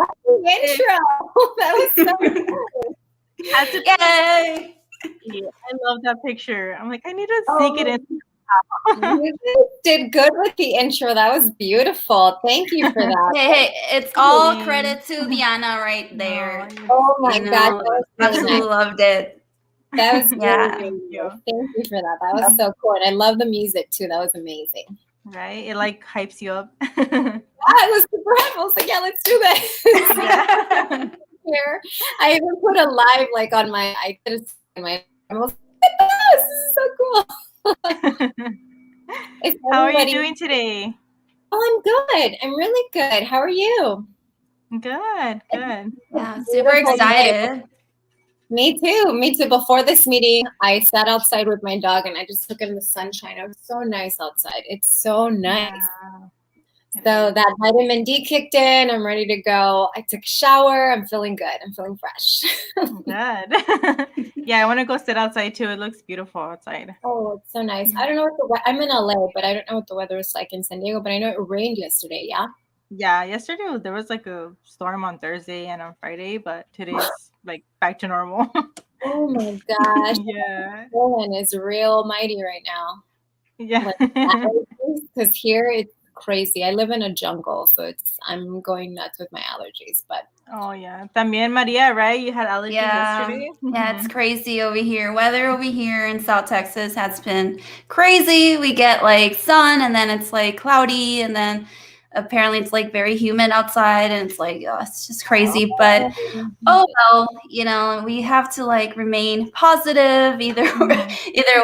got the intro. That was so good. Yay! I love that picture. I'm like, I need to sneak it in. You did good with the intro. That was beautiful. Thank you for that. Hey, it's all credit to Diana right there. Oh my God. Absolutely loved it. That was yeah. Thank you for that. That was so cool. And I love the music too. That was amazing. Right? It like hypes you up. I was super hyped. I was like, yeah, let's do this. Here. I even put a live like on my I was like, oh, this is so cool. How are you doing today? Oh, I'm good. I'm really good. How are you? Good. Yeah, super excited. Me too. Before this meeting, I sat outside with my dog and I just took in the sunshine. It was so nice outside. It's so nice. Yeah. So that vitamin D kicked in. I'm ready to go. I took a shower. I'm feeling good. I'm feeling fresh. Good. Yeah, I want to go sit outside too. It looks beautiful outside. Oh, it's so nice. I don't know what I'm in LA, but I don't know what the weather is like in San Diego, but I know it rained yesterday. Yeah. Yeah, yesterday there was like a storm on Thursday and on Friday, but today's like back to normal. Oh my gosh. Yeah. Poland is real mighty right now. Yeah. Because here it's crazy. I live in a jungle, so I'm going nuts with my allergies. But oh yeah, también Maria, right? You had allergies yesterday. Yeah, it's crazy over here. Weather over here in South Texas has been crazy. We get like sun, and then it's like cloudy, and then apparently it's like very humid outside, and it's like it's just crazy. But oh well, we have to like remain positive either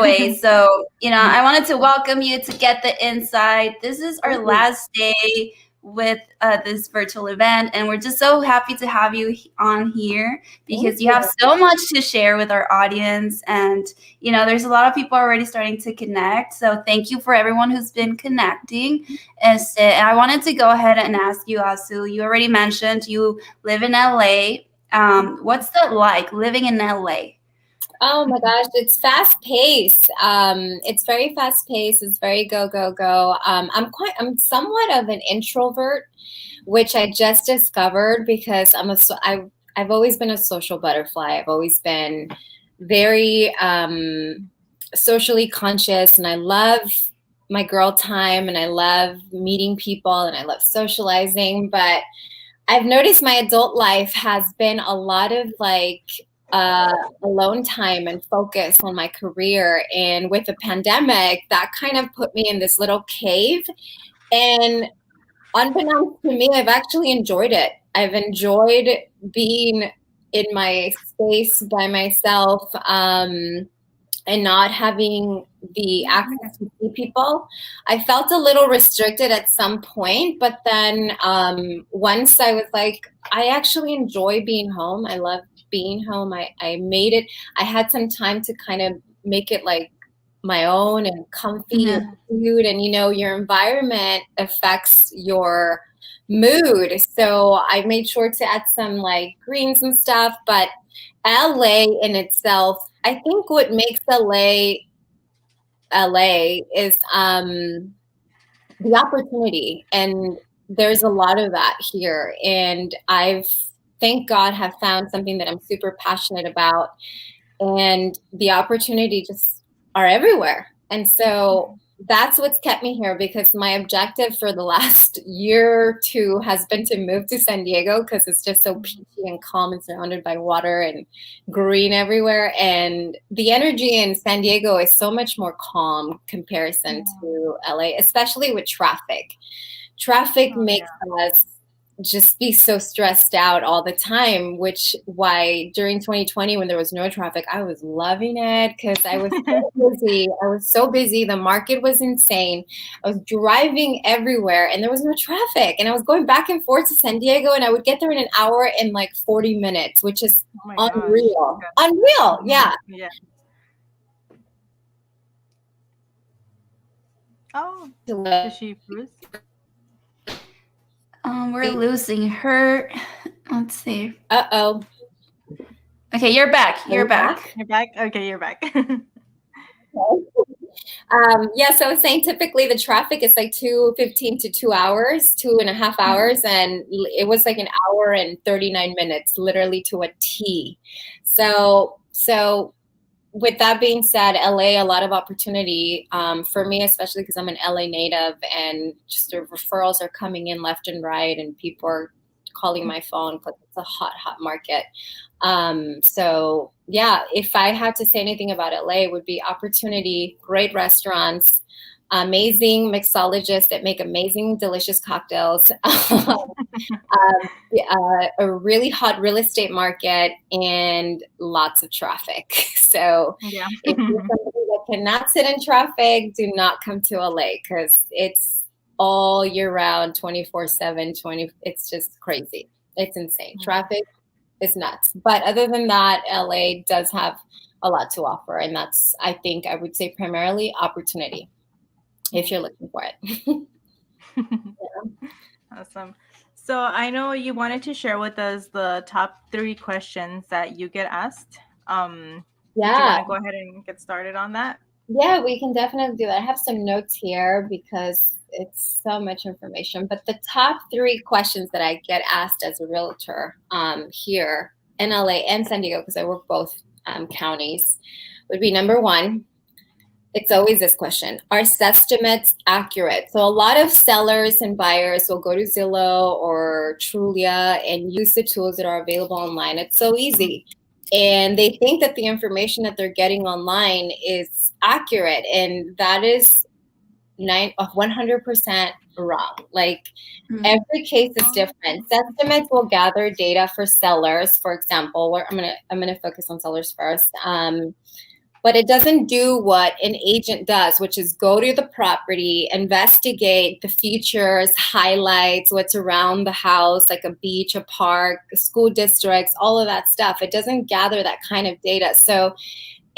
way. So I wanted to welcome you to Get the Insight. This is our last day with this virtual event, and we're just so happy to have you on here because you have so much to share with our audience, and there's a lot of people already starting to connect, so thank you for everyone who's been connecting. And I wanted to go ahead and ask you, Azu, you already mentioned you live in LA. What's that like, living in LA? Oh my gosh, it's fast paced. It's very fast paced. It's very go. I'm somewhat of an introvert, which I just discovered because I've always been a social butterfly. I've always been very socially conscious, and I love my girl time, and I love meeting people, and I love socializing. But I've noticed my adult life has been a lot of like alone time and focus on my career. And with the pandemic, that kind of put me in this little cave. And unbeknownst to me, I've actually enjoyed it. I've enjoyed being in my space by myself and not having the access to see people. I felt a little restricted at some point, but then once I was like, I actually enjoy being home. I love being home. I made it. I had some time to kind of make it like my own and comfy and food, and your environment affects your mood. So I made sure to add some like greens and stuff. But LA in itself, I think what makes LA is the opportunity, and there's a lot of that here. And thank God, have found something that I'm super passionate about, and the opportunity just are everywhere. And so that's what's kept me here, because my objective for the last year or two has been to move to San Diego because it's just so peachy and calm and surrounded by water and green everywhere. And the energy in San Diego is so much more calm comparison to LA, especially with traffic. Traffic makes us just be so stressed out all the time, why during 2020 when there was no traffic, I was loving it because I was so busy. The market was insane. I was driving everywhere and there was no traffic, and I was going back and forth to San Diego, and I would get there in an hour and like 40 minutes, which is unreal. Unreal. Yeah. Oh, did she lose? We're losing her. Let's see. Uh-oh. Okay, you're back. You're back. You're back? Okay, you're back. Yeah, so I was saying typically the traffic is like 2:15 to 2 hours, 2.5 hours, and it was like an hour and 39 minutes, literally to a T. So with that being said, LA, a lot of opportunity for me, especially because I'm an LA native, and just the referrals are coming in left and right, and people are calling my phone because it's a hot market. So yeah, if I had to say anything about LA, it would be opportunity, great restaurants, amazing mixologists that make amazing, delicious cocktails, a really hot real estate market, and lots of traffic. So Yeah. if you're somebody that cannot sit in traffic, do not come to LA because it's all year round, 24/7, it's just crazy. It's insane. Traffic is nuts. But other than that, LA does have a lot to offer. And that's, I think, I would say primarily opportunity if you're looking for it. Awesome. So I know you wanted to share with us the top 3 questions that you get asked. Do you want to go ahead and get started on that? Yeah, we can definitely do that. I have some notes here because it's so much information. But the top 3 questions that I get asked as a realtor here in LA and San Diego, because I work both counties, would be number 1. It's always this question: are estimates accurate? So a lot of sellers and buyers will go to Zillow or Trulia and use the tools that are available online. It's so easy. And they think that the information that they're getting online is accurate. And that is 100% wrong. Like every case is different. Estimates will gather data for sellers, for example, where I'm gonna focus on sellers first. But it doesn't do what an agent does, which is go to the property, investigate the features, highlights, what's around the house, like a beach, a park, school districts, all of that stuff. It doesn't gather that kind of data. So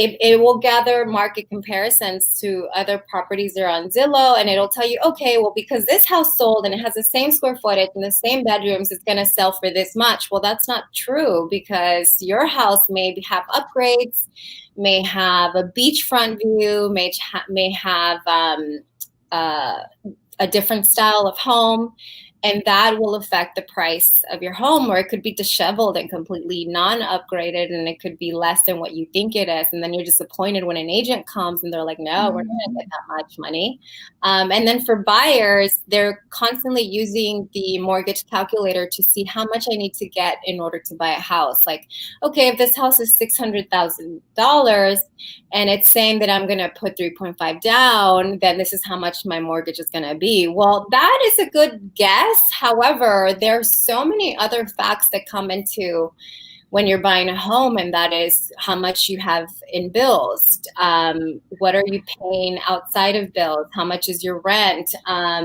it will gather market comparisons to other properties that are on Zillow, and it'll tell you, okay, well, because this house sold and it has the same square footage and the same bedrooms, it's going to sell for this much. Well, that's not true, because your house may have upgrades, may have a beachfront view, may have a different style of home, and that will affect the price of your home. Or it could be disheveled and completely non-upgraded, and it could be less than what you think it is. And then you're disappointed when an agent comes and they're like, no, we're not going to get that much money. And then for buyers, they're constantly using the mortgage calculator to see how much I need to get in order to buy a house. Like, okay, if this house is $600,000 and it's saying that I'm going to put 3.5 down, then this is how much my mortgage is going to be. Well, that is a good guess. However, there are so many other facts that come into when you're buying a home, and that is how much you have in bills. What are you paying outside of bills? How much is your rent? How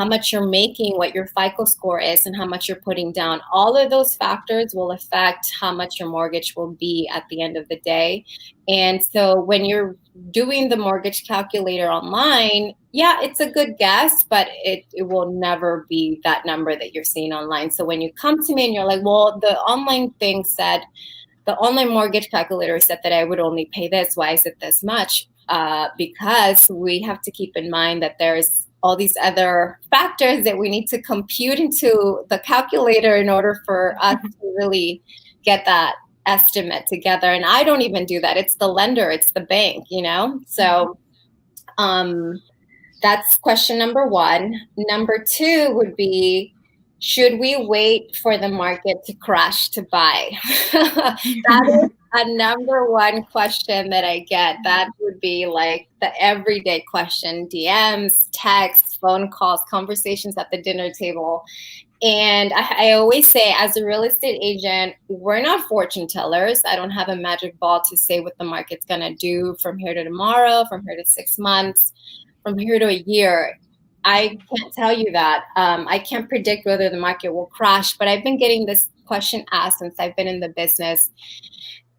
much you're making, what your FICO score is, and how much you're putting down. All of those factors will affect how much your mortgage will be at the end of the day. And so when you're doing the mortgage calculator online, yeah, it's a good guess, but it will never be that number that you're seeing online. So when you come to me and you're like, well, the online thing said, the online mortgage calculator said that I would only pay this, why is it this much? Because we have to keep in mind that there's all these other factors that we need to compute into the calculator in order for us to really get that estimate together. And I don't even do that. It's the lender, it's the bank, you know? So that's question number 1. Number 2 would be, should we wait for the market to crash to buy? That is a number 1 question that I get. That would be like the everyday question: DMs, texts, phone calls, conversations at the dinner table. And I always say, as a real estate agent, we're not fortune tellers. I don't have a magic ball to say what the market's going to do from here to tomorrow, from here to 6 months, from here to a year. I can't tell you that. I can't predict whether the market will crash, but I've been getting this question asked since I've been in the business,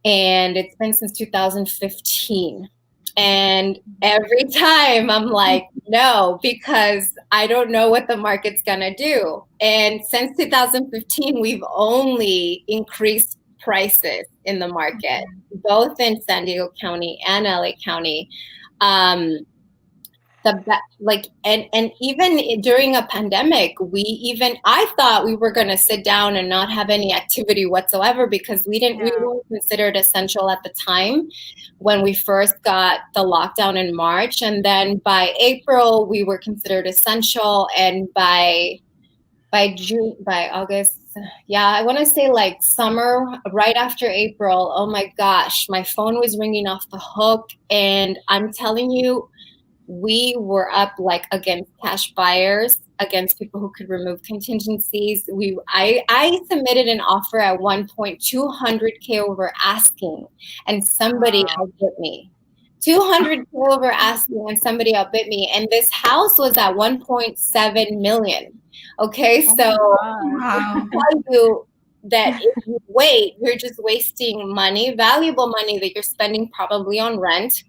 and it's been since 2015. And every time I'm like, no, because I don't know what the market's going to do. And since 2015, we've only increased prices in the market, both in San Diego County and LA County. And even during a pandemic, I thought we were going to sit down and not have any activity whatsoever, because we weren't considered essential at the time when we first got the lockdown in March. And then by April, we were considered essential. And by August, I want to say like summer, right after April, oh my gosh, my phone was ringing off the hook. And I'm telling you, we were up like against cash buyers, against people who could remove contingencies. I submitted an offer at one point, $200K over asking, and somebody outbid me. $200K over asking, and somebody outbid me. And this house was at 1.7 million. Okay, so I tell you that if you wait, you're just wasting money, valuable money that you're spending probably on rent.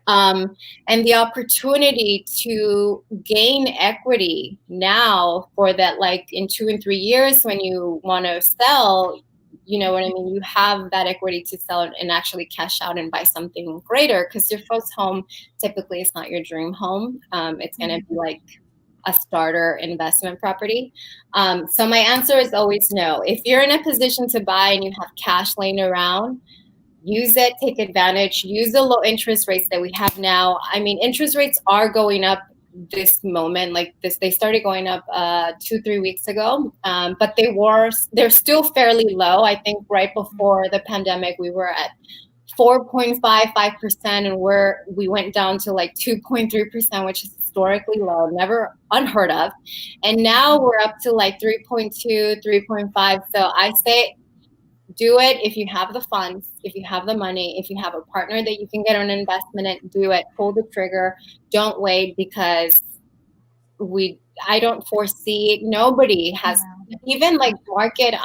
And the opportunity to gain equity now for that, like in 2 and 3 years when you want to sell, you know what I mean? You have that equity to sell and actually cash out and buy something greater, because your first home typically is not your dream home. It's going to be like a starter investment property. So my answer is always no. If you're in a position to buy and you have cash laying around, use it, take advantage, use the low interest rates that we have now. I mean, interest rates are going up this moment, like this. They started going up 2-3 weeks ago, but they're still fairly low. I think right before the pandemic, we were at 4.55%, and we went down to like 2.3%, which is historically low, never unheard of. And now we're up to like 3.2, 3.5. So I say, do it if you have the funds, if you have the money, if you have a partner that you can get an investment in, do it, pull the trigger, don't wait, because I don't foresee, nobody has, even like market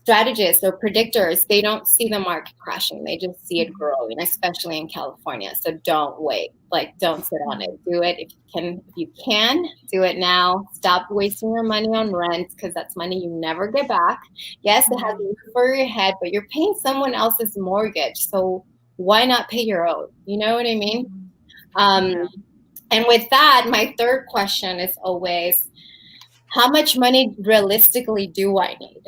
strategists or predictors, they don't see the market crashing, they just see it growing, especially in California. So don't wait, like don't sit on it, do it if you can do it now. Stop wasting your money on rent, because that's money you never get back. Yes, it has a roof over your head, but you're paying someone else's mortgage, so why not pay your own? You know what I mean? And with that, my third question is always, how much money realistically do I need?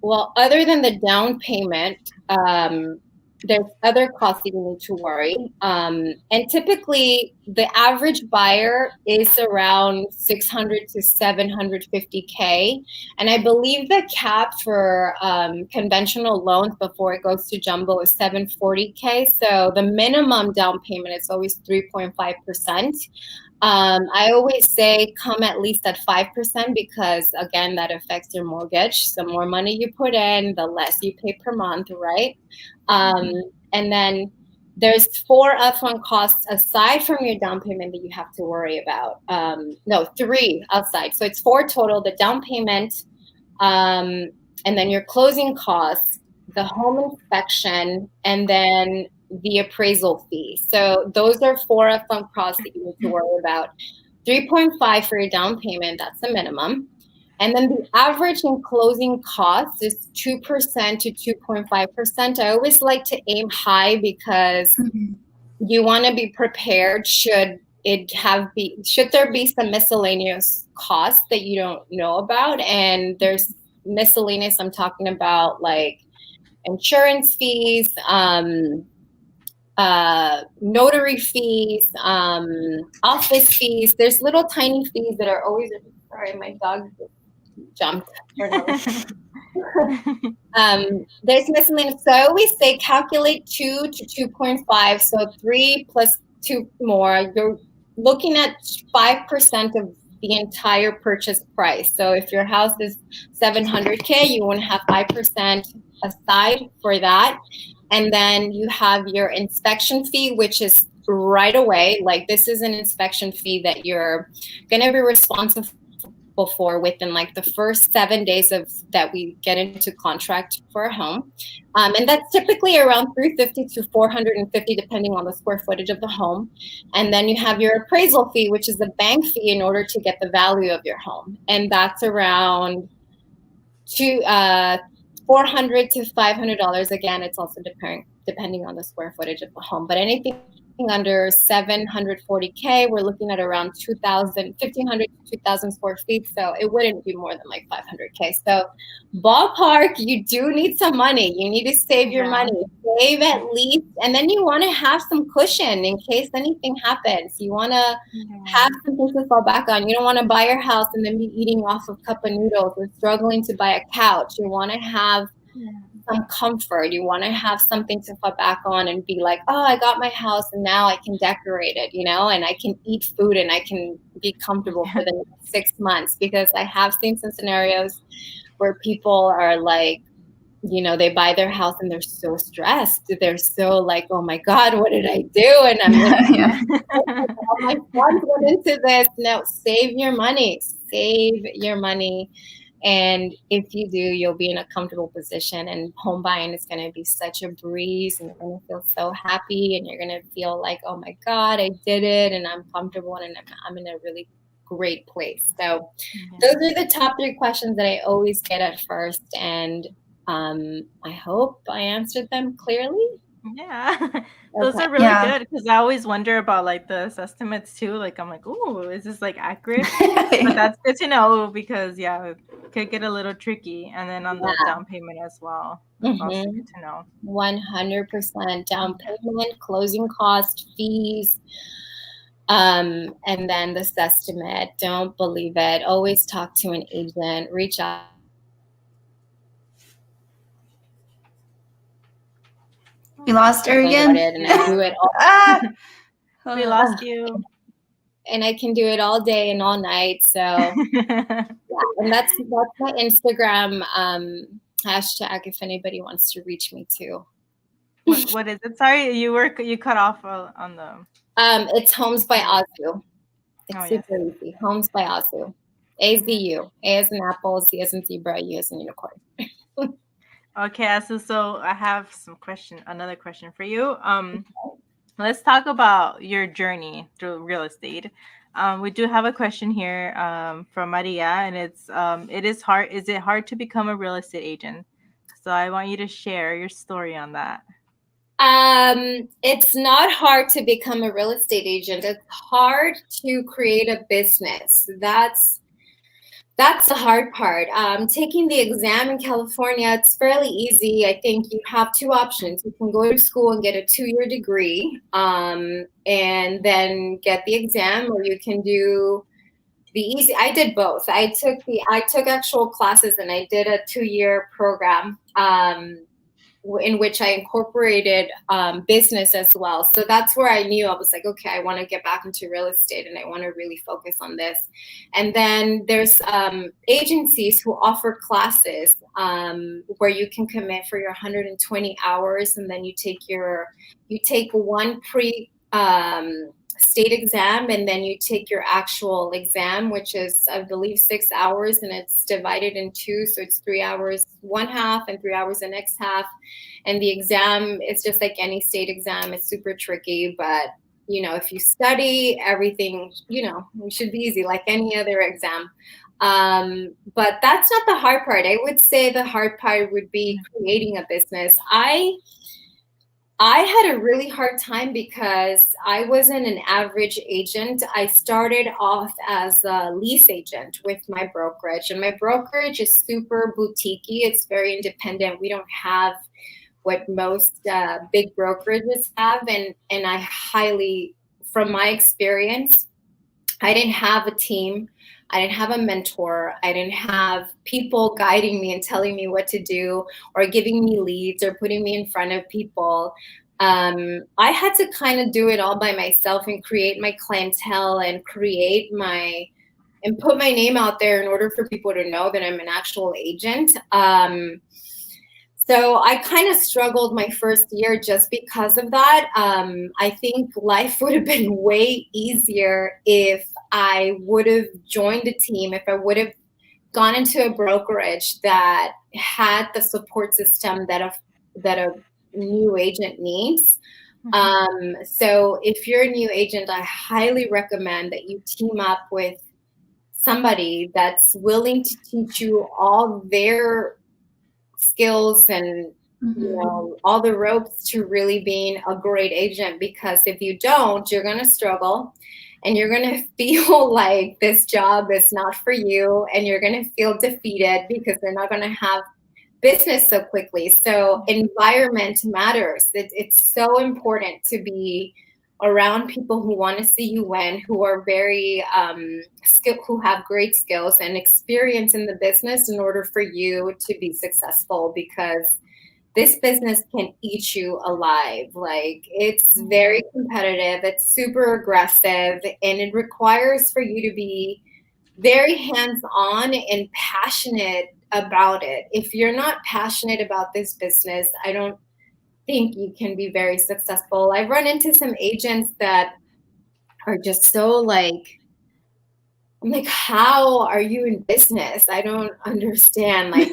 Well, other than the down payment, there's other costs that you need to worry. And typically, the average buyer is around 600 to 750K. And I believe the cap for conventional loans before it goes to jumbo is 740K. So the minimum down payment is always 3.5%. I always say come at least at 5%, because again, that affects your mortgage. The more money you put in, the less you pay per month, right? And then there's 4 upfront costs aside from your down payment that you have to worry about. No, 3 outside. So it's 4 total: the down payment, and then your closing costs, the home inspection, and then the appraisal fee. So those are 4 upfront costs that you need to worry about. 3.5 for your down payment, that's the minimum. And then the average in closing costs is 2% to 2.5%. I always like to aim high, because you want to be prepared should there be some miscellaneous costs that you don't know about. And there's miscellaneous, I'm talking about like insurance fees, notary fees, office fees. There's little tiny fees that are always, sorry, my dog jumped. There's miscellaneous. So I always say calculate 2 to 2.5. So 3 plus 2 more, you're looking at 5% of the entire purchase price. So if your house is 700K, you want to have 5% aside for that. And then you have your inspection fee, which is right away. Like, this is an inspection fee that you're going to be responsible for within like the first 7 days of that we get into contract for a home. And that's typically around $350 to $450, depending on the square footage of the home. And then you have your appraisal fee, which is the bank fee in order to get the value of your home. And that's around $400 to $500. Again, it's also depending on the square footage of the home, but anything under 740K, we're looking at around 1,500 to 2,000 square feet. So it wouldn't be more than like 500K. So ballpark, you do need some money. You need to save your money, save at least, and then you want to have some cushion in case anything happens. You want to have something to fall back on. You don't want to buy your house and then be eating off of cup of noodles or struggling to buy a couch. You want to have some comfort. You want to have something to fall back on and be like, oh, I got my house and now I can decorate it, and I can eat food and I can be comfortable for the next 6 months. Because I have seen some scenarios where people are like, they buy their house and they're so stressed. They're so like, oh my God, what did I do? And I'm like, all my funds went into this. No, save your money. Save your money. And if you do, you'll be in a comfortable position, and home buying is going to be such a breeze, and you're going to feel so happy, and you're going to feel like, oh my God, I did it, and I'm comfortable, and I'm in a really great place. So those are the top 3 questions that I always get at first, and I hope I answered them clearly. Yeah, those are really good, because I always wonder about like the estimates too. Like I'm like, oh, is this like accurate? But that's good to know, because it could get a little tricky. And then on the down payment as well, that's also good to know. 100% down payment, closing cost, fees, and then this estimate. Don't believe it. Always talk to an agent. Reach out. We lost her again. And I do it all. We lost you. And I can do it all day and all night. So and that's my Instagram hashtag if anybody wants to reach me too. What is it? Sorry, you cut off on the. It's Homes by Azu. It's super easy. Homes by Azu. AZU. A as in apple, Z as in zebra, U as in unicorn. Okay, Azu, so I have another question for you. Let's talk about your journey through real estate. We do have a question here from Maria, and it is hard. Is it hard to become a real estate agent? So I want you to share your story on that. It's not hard to become a real estate agent. It's hard to create a business. That's the hard part. Taking the exam in California, it's fairly easy. I think you have 2 options. You can go to school and get a 2-year degree and then get the exam, or you can do the easy. I did both. I took actual classes, and I did a 2-year program in which I incorporated business as well. So that's where I knew, I was like, okay, I want to get back into real estate and I want to really focus on this. And then there's agencies who offer classes where you can commit for your 120 hours, and then you take one state exam, and then you take your actual exam, which is, I believe, 6 hours, and it's divided in 2. So it's 3 hours, one half, and 3 hours the next half. And the exam is just like any state exam. It's super tricky, but if you study everything, it should be easy like any other exam. But that's not the hard part. I would say the hard part would be creating a business. I had a really hard time because I wasn't an average agent. I started off as a lease agent with my brokerage, and my brokerage is super boutique-y. It's very independent. We don't have what most big brokerages have, and I highly, from my experience, I didn't have a team. I didn't have a mentor. I didn't have people guiding me and telling me what to do, or giving me leads, or putting me in front of people. I had to kind of do it all by myself and create my clientele and put my name out there in order for people to know that I'm an actual agent. So I kind of struggled my first year just because of that. I think life would have been way easier if I would have joined a team, if I would have gone into a brokerage that had the support system that a new agent needs. So if you're a new agent, I highly recommend that you team up with somebody that's willing to teach you all their skills and all the ropes to really being a great agent, because if you don't, you're going to struggle and you're going to feel like this job is not for you, and you're going to feel defeated because they're not going to have business so quickly. So environment matters. It's so important to be around people who want to see you win, who are very skilled, who have great skills and experience in the business in order for you to be successful, because this business can eat you alive. Like, it's very competitive, it's super aggressive, and it requires for you to be very hands-on and passionate about it. If you're not passionate about this business, I don't think you can be very successful. I've run into some agents that are just so like, I'm like, how are you in business? I don't understand. Like,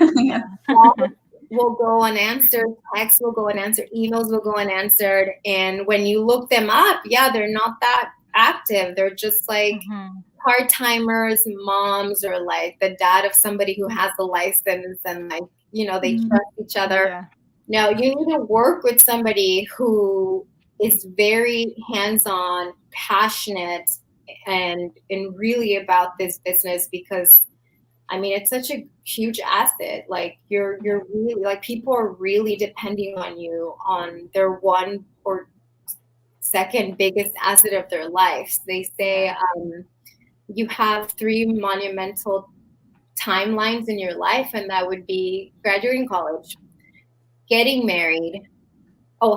will go unanswered, texts will go unanswered, emails will go unanswered. And when you look them up, they're not that active. They're just like part-timers, moms, or like the dad of somebody who has a license, and like, they trust each other. Yeah. No, you need to work with somebody who is very hands-on, passionate, and really about this business, because I mean, it's such a huge asset. Like, you're really, like, people are really depending on you on their one or second biggest asset of their lives. They say you have 3 monumental timelines in your life, and that would be graduating college, getting married,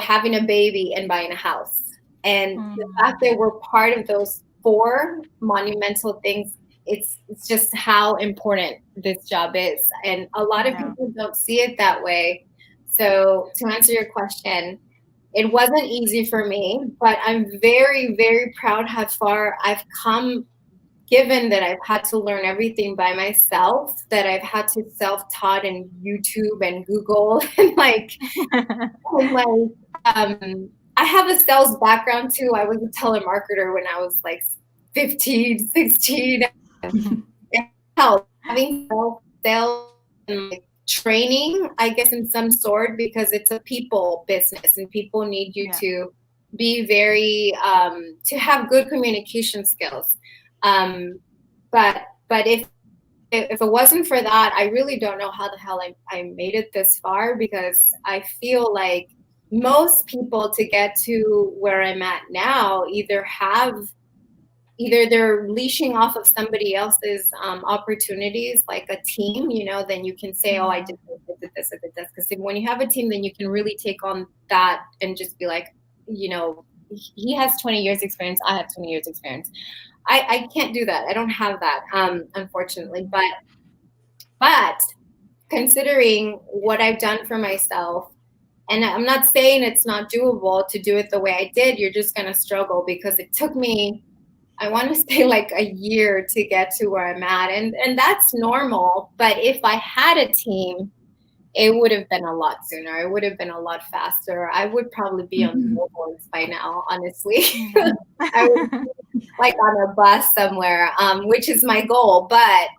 having a baby, and buying a house. And the fact that we're part of those 4 monumental things, it's just how important this job is. And a lot of people don't see it that way. So to answer your question, it wasn't easy for me, but I'm very, very proud how far I've come, given that I've had to learn everything by myself, that I've had to self-taught in YouTube and Google and I have a sales background too. I was a telemarketer when I was like 15, 16. Having sales and like training, I guess, in some sort, because it's a people business and people need you to be very to have good communication skills. But if it wasn't for that, I really don't know how the hell I made it this far, because I feel like most people, to get to where I'm at now, either they're leashing off of somebody else's opportunities, like a team, then you can say, I did this, I did this. Because when you have a team, then you can really take on that and just be like, he has 20 years experience, I have 20 years experience. I can't do that. I don't have that, unfortunately. But considering what I've done for myself, and I'm not saying it's not doable to do it the way I did, you're just going to struggle, because it took me, I want to say, like a year to get to where I'm at. And that's normal. But if I had a team, it would have been a lot sooner. It would have been a lot faster. I would probably be on billboards by now, honestly. I would be like on a bus somewhere, which is my goal. But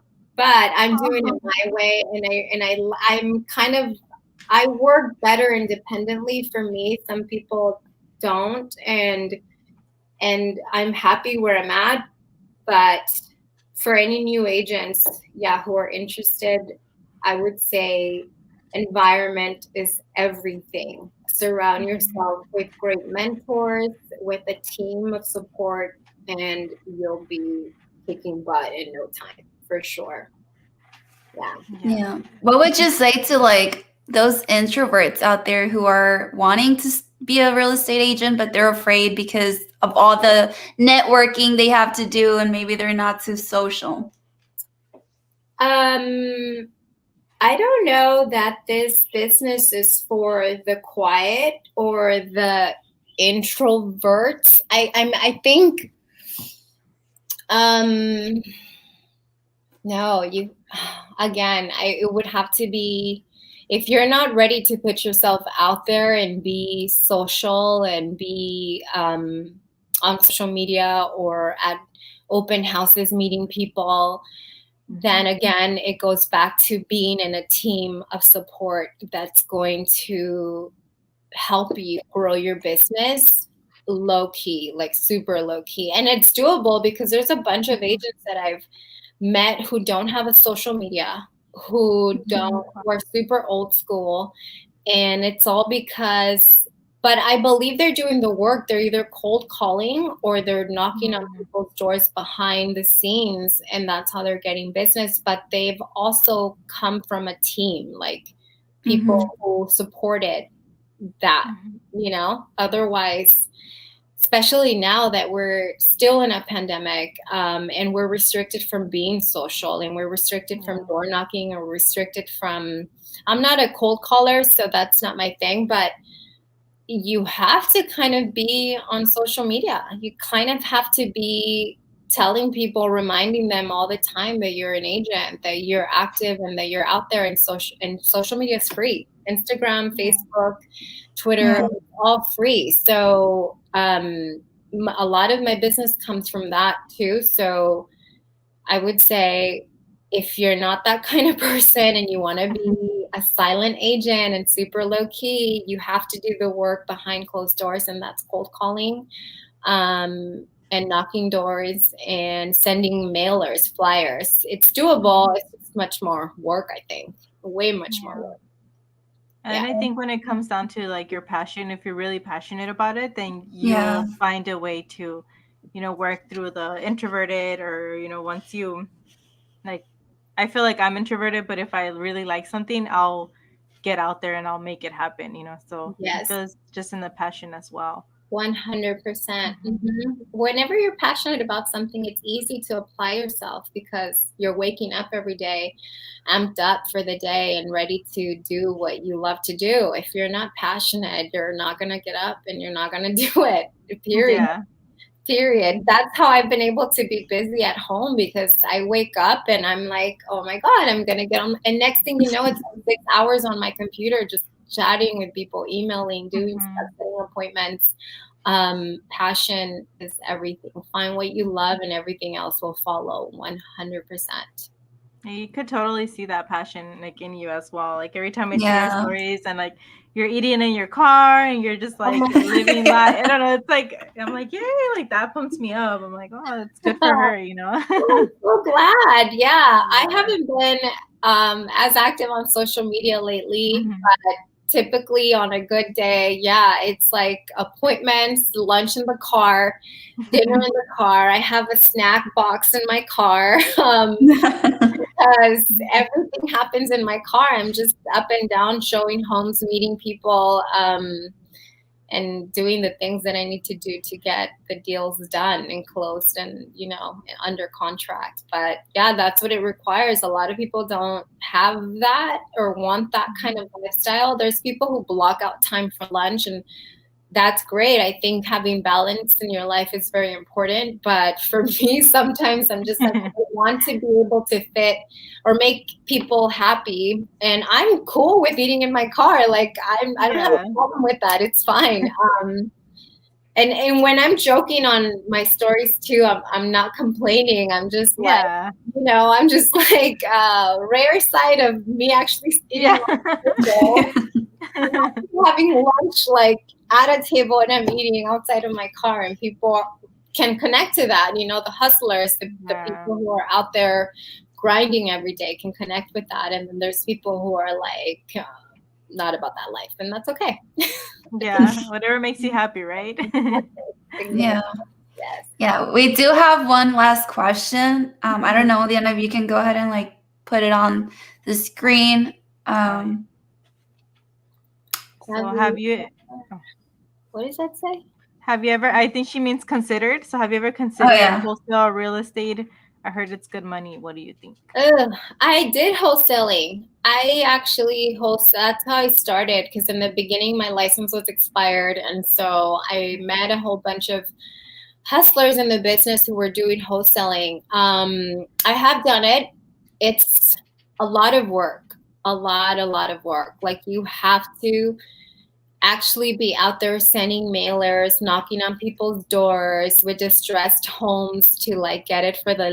I'm doing it my way, I'm kind of, I work better independently. For me, some people don't, and I'm happy where I'm at. But for any new agents, who are interested, I would say environment is everything. Surround yourself with great mentors, with a team of support, and you'll be kicking butt in no time, for sure. Yeah. What would you say to like those introverts out there who are wanting to be a real estate agent, but they're afraid because of all the networking they have to do, and maybe they're not too social? I don't know that this business is for the quiet or the introverts. I think no, it would have to be, if you're not ready to put yourself out there and be social and be on social media or at open houses meeting people, then again, it goes back to being in a team of support that's going to help you grow your business low key, like super low key. And it's doable because there's a bunch of agents that I've met who don't have a social media, who are super old school. And it's all because, but I believe they're doing the work. They're either cold calling or they're knocking on people's doors behind the scenes, and that's how they're getting business. But they've also come from a team, like people who supported that, you know. Otherwise, especially now that we're still in a pandemic, and we're restricted from being social, and we're restricted from door knocking, or restricted from, I'm not a cold caller, so that's not my thing, but you have to kind of be on social media. You kind of have to be telling people, reminding them all the time that you're an agent, that you're active, and that you're out there. And social media is free. Instagram, Facebook, Twitter, it's all free. So a lot of my business comes from that too. So I would say, if you're not that kind of person and you want to be a silent agent and super low key, you have to do the work behind closed doors, and that's cold calling, and knocking doors and sending mailers, flyers. It's doable. It's just much more work, I think. Way much more work. And I think when it comes down to like your passion, if you're really passionate about it, then you'll find a way to, you know, work through the introverted, or, you know, once you, like, I feel like I'm introverted, but if I really like something, I'll get out there and I'll make it happen, you know. So it goes just in the passion as well. 100%. Whenever you're passionate about something, it's easy to apply yourself because you're waking up every day amped up for the day and ready to do what you love to do. If you're not passionate, you're not going to get up and you're not going to do it. Period. That's how I've been able to be busy at home, because I wake up and I'm like, oh my God, I'm going to get on. And next thing you know, it's 6 hours on my computer, just chatting with people, emailing, doing stuff, setting appointments. Passion is everything. Find what you love and everything else will follow 100%. You could totally see that passion like in you as well. Like every time I see your stories and like you're eating in your car and you're just like living life. I don't know. It's like, I'm like, yay, like that pumps me up. I'm like, oh, it's good for her, you know? I'm so glad. Yeah. I haven't been as active on social media lately, but typically on a good day, it's like appointments, lunch in the car, dinner in the car. I have a snack box in my car. Because everything happens in my car. I'm just up and down, showing homes, meeting people, and doing the things that I need to do to get the deals done and closed and, you know, under contract. But yeah, that's what it requires. A lot of people don't have that or want that kind of lifestyle. There's people who block out time for lunch, and that's great. I think having balance in your life is very important. But for me, sometimes I'm just like, I want to be able to fit or make people happy. And I'm cool with eating in my car. Like I don't have a problem with that. It's fine. And when I'm joking on my stories too, I'm not complaining. I'm just like, you know, I'm just like rare side of me actually eating having lunch like at a table and I'm eating outside of my car, and people can connect to that. You know, the hustlers, the people who are out there grinding every day can connect with that. And then there's people who are like not about that life, and that's okay. Whatever makes you happy, right? Yeah, we do have one last question. I don't know, Diana, if you can go ahead and like put it on the screen. So have you, what does that say? Have you ever, I think she means considered. So have you ever considered wholesale real estate? I heard it's good money. What do you think? I did wholesaling. I actually wholesale. That's how I started, because in the beginning my license was expired, and so I met a whole bunch of hustlers in the business who were doing wholesaling. I have done it. It's a lot of work. A lot of work. Like you have to actually be out there sending mailers, knocking on people's doors with distressed homes to like get it for the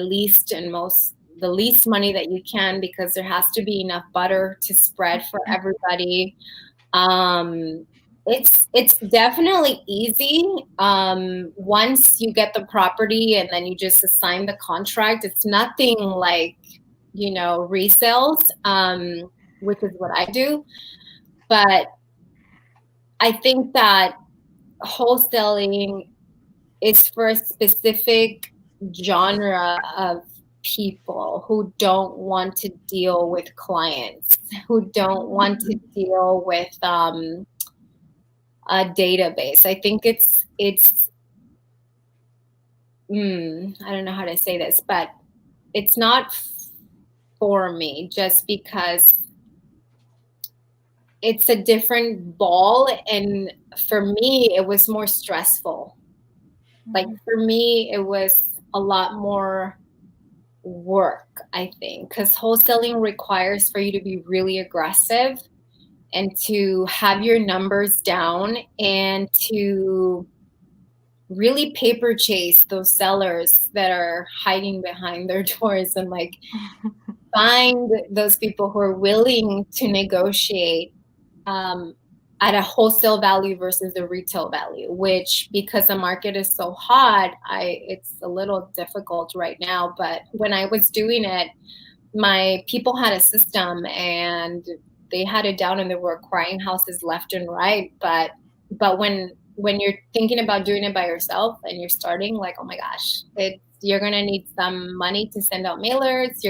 the least money that you can, because there has to be enough butter to spread for everybody. It's definitely easy. Once you get the property and then you just assign the contract, it's nothing like, resales, which is what I do. But I think that wholesaling is for a specific genre of people who don't want to deal with clients, who don't want to deal with a database. I think it's I don't know how to say this, but it's not for me, just because it's a different ball. And for me, it was more stressful. Like, for me, it was a lot more work, I think, because wholesaling requires for you to be really aggressive and to have your numbers down and to really paper chase those sellers that are hiding behind their doors, and like find those people who are willing to negotiate at a wholesale value versus the retail value, which, because the market is so hot, it's a little difficult right now. But when I was doing it, my people had a system and they had it down, and they were acquiring houses left and right. But when you're thinking about doing it by yourself and you're starting, like, oh my gosh, you're going to need some money to send out mailers.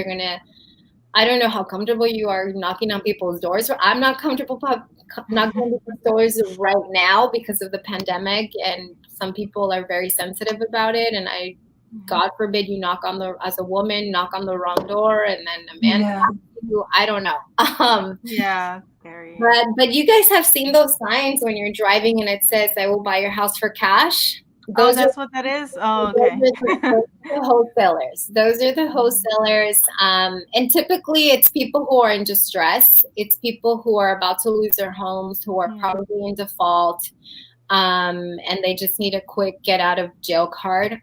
I don't know how comfortable you are knocking on people's doors. I'm not comfortable knocking on people's doors right now because of the pandemic, and some people are very sensitive about it. And God forbid you as a woman, knock on the wrong door, and then a man talks to you. I don't know. Yeah, very. But you guys have seen those signs when you're driving and it says, "I will buy your house for cash." That's what that is? Oh, okay. Those are the wholesalers. Those are the wholesalers. And typically it's people who are in distress. It's people who are about to lose their homes, who are probably in default. And they just need a quick get out of jail card,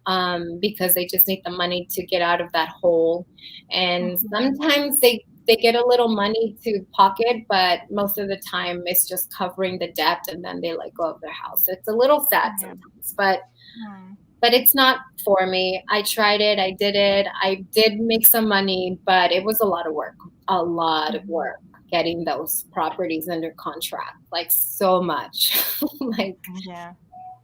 because they just need the money to get out of that hole. And sometimes they get a little money to pocket, but most of the time it's just covering the debt, and then they let go of their house. It's a little sad sometimes, but it's not for me. I tried it. I did it. I did make some money, but it was a lot of work getting those properties under contract, like so much.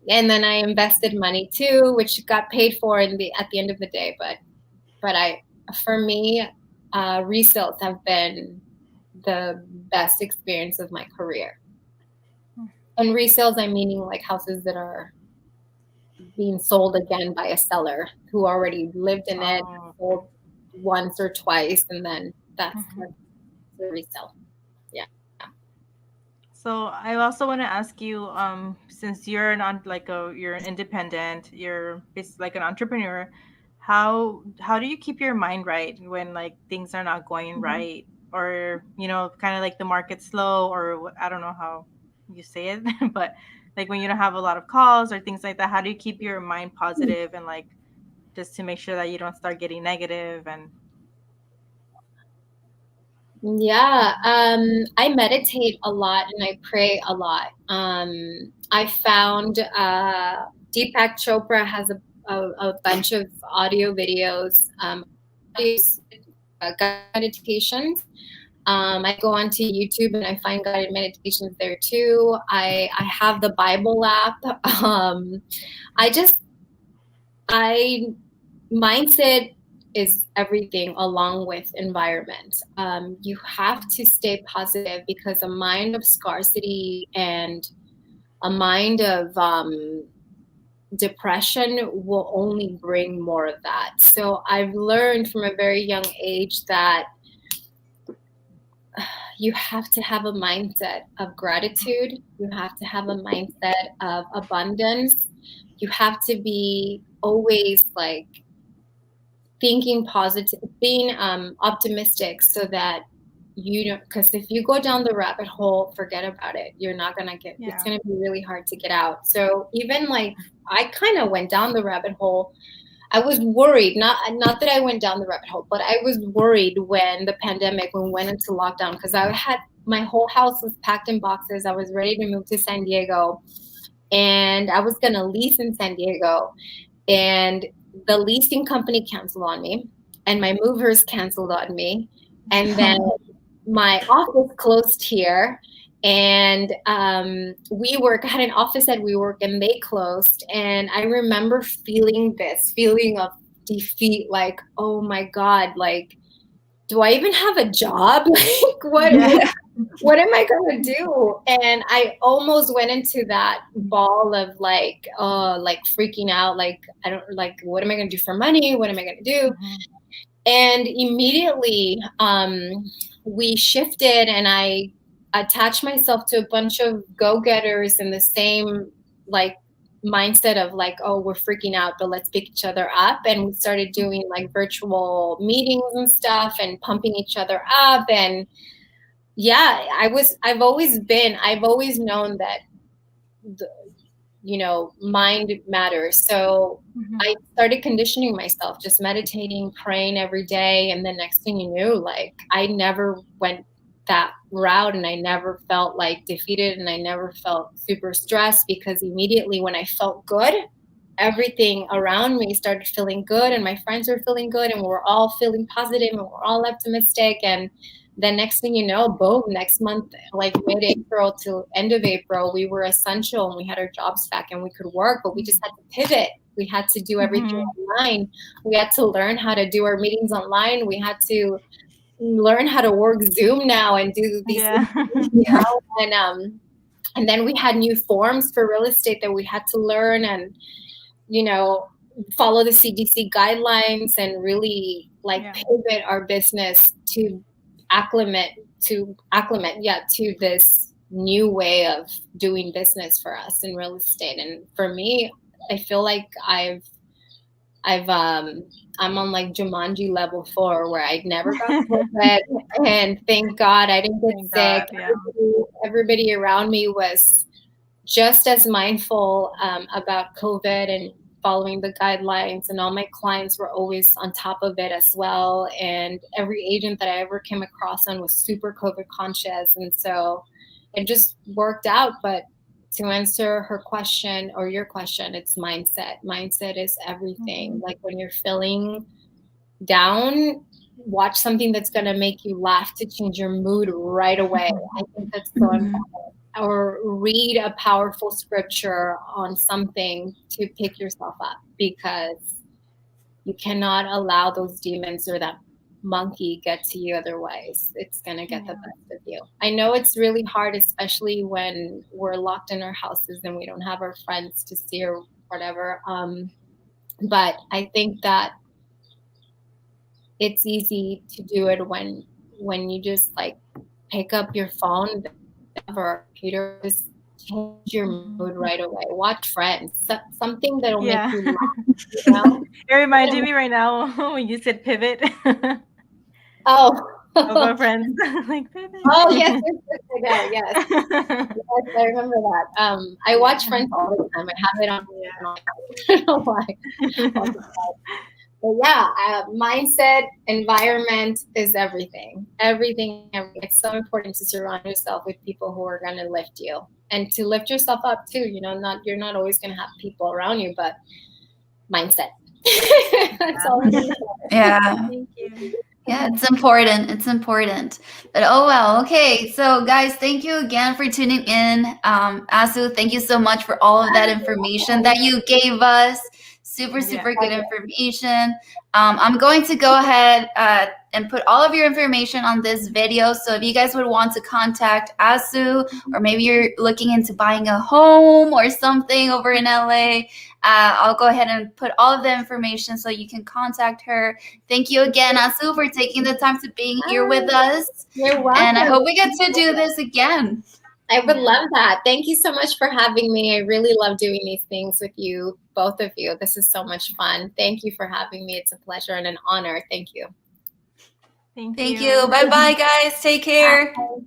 And then I invested money too, which got paid for at the end of the day. But for me, resales have been the best experience of my career. And resales, I'm meaning like houses that are being sold again by a seller who already lived in it, sold once or twice, and then that's the resale. Yeah. So I also want to ask you, since you're you're independent, you're basically like an entrepreneur, how do you keep your mind right when like things are not going right, or kind of like the market's slow, or I don't know how you say it, but like when you don't have a lot of calls or things like that, how do you keep your mind positive and like just to make sure that you don't start getting negative? And I meditate a lot and I pray a lot. I found Deepak Chopra has a bunch of audio videos, guided meditations. I go onto YouTube and I find guided meditations there too. I have the Bible app. Mindset is everything, along with environment. You have to stay positive, because a mind of scarcity and a mind of depression will only bring more of that. So I've learned from a very young age that you have to have a mindset of gratitude. You have to have a mindset of abundance. You have to be always like thinking positive, being optimistic, so that you don't, because if you go down the rabbit hole, forget about it. You're not going to it's going to be really hard to get out. So even like I kind of went down the rabbit hole I was worried, not that I went down the rabbit hole, but I was worried when the pandemic, when we went into lockdown, because I had, my whole house was packed in boxes. I was ready to move to San Diego, and I was going to lease in San Diego, and the leasing company canceled on me, and my movers canceled on me, and then my office closed here, and WeWork, I had an office at WeWork, and they closed. And I remember feeling this feeling of defeat, like, oh my God, like, do I even have a job? Like, what am I gonna do? And I almost went into that ball of like freaking out, like, I don't, like, what am I gonna do for money? What am I gonna do? And immediately we shifted, and I attached myself to a bunch of go-getters in the same like mindset of like, oh, we're freaking out, but let's pick each other up. And we started doing like virtual meetings and stuff and pumping each other up. And yeah, I've always known that mind matters. So I started conditioning myself, just meditating, praying every day. And the next thing you knew, like, I never went that route, and I never felt like defeated, and I never felt super stressed, because immediately when I felt good, everything around me started feeling good, and my friends were feeling good, and we're all feeling positive, and we're all optimistic. And the next thing you know, boom, next month, like mid-April to end of April, we were essential, and we had our jobs back, and we could work, but we just had to pivot. We had to do everything online. We had to learn how to do our meetings online. We had to learn how to work Zoom now and do these things, and then we had new forms for real estate that we had to learn, and follow the CDC guidelines, and really pivot our business to acclimate to this new way of doing business for us in real estate. And for me, I feel like I'm on like Jumanji level 4, where I never got COVID, and thank God I didn't get sick. Everybody around me was just as mindful about COVID and following the guidelines, and all my clients were always on top of it as well. And every agent that I ever came across on was super COVID conscious, and so it just worked out. But to answer her question, or your question, it's mindset. Mindset is everything. Like, when you're feeling down, watch something that's going to make you laugh to change your mood right away. I think that's so important. Or read a powerful scripture on something to pick yourself up, because you cannot allow those demons or that monkey get to you. Otherwise, it's going to get the best of you. I know it's really hard, especially when we're locked in our houses and we don't have our friends to see or whatever. But I think that it's easy to do it when you just like pick up your phone or computer, just change your mood right away. Watch Friends, something that'll make you laugh. It reminded me right now when you said pivot. Oh, Friends, like pivot. Oh yes, yes. I remember that. I watch Friends all the time. I have it on. I don't know why. But yeah, mindset, environment is everything. Everything. It's so important to surround yourself with people who are going to lift you, and to lift yourself up too. You're not always going to have people around you, but mindset. That's all. Yeah. Thank you. Yeah, it's important. It's important. But oh well. Okay. So guys, thank you again for tuning in. Azu, thank you so much for all of that information that you gave us. Super good information. I'm going to go ahead and put all of your information on this video. So if you guys would want to contact Azu, or maybe you're looking into buying a home or something over in LA, I'll go ahead and put all of the information so you can contact her. Thank you again, Azu, for taking the time to being here with us. You're welcome. And I hope we get to do this again. I would love that. Thank you so much for having me. I really love doing these things with you, both of you. This is so much fun. Thank you for having me. It's a pleasure and an honor. Thank you. Thank you. Bye-bye, guys. Take care. Bye.